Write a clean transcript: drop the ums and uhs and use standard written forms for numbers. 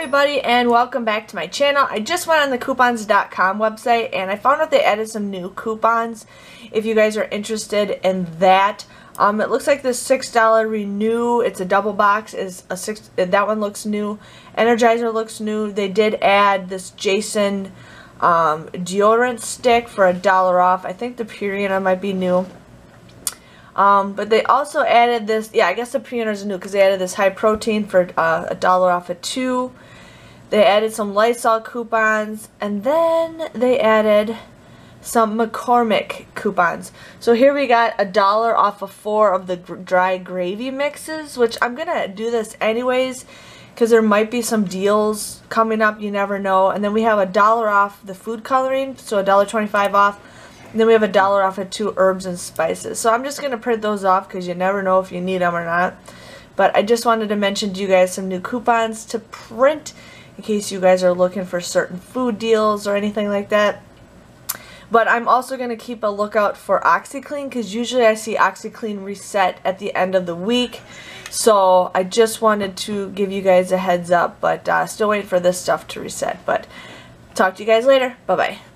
everybody and welcome back to my channel. I just went on the coupons.com website and I found out they added some new coupons if you guys are interested in that. It looks like this $6 Renew, it's a double box, is a that one looks new. Energizer looks new. They did add this Jason deodorant stick for $1 off. I think the Purina might be new. But they also added this, yeah, I guess the Purina is new because they added this high protein for $1 off of 2. They added some Lysol coupons, and then they added some McCormick coupons. So here we got $1 off of 4 of the dry gravy mixes, which I'm gonna do this anyways because there might be some deals coming up, you never know. And then we have $1 off the food coloring, so $1.25 off. And then we have $1 off of 2 herbs and spices. So I'm just going to print those off because you never know if you need them or not. But I just wanted to mention to you guys some new coupons to print in case you guys are looking for certain food deals or anything like that. But I'm also going to keep a lookout for OxyClean because usually I see OxyClean reset at the end of the week. So I just wanted to give you guys a heads up, but still waiting for this stuff to reset. But talk to you guys later. Bye-bye.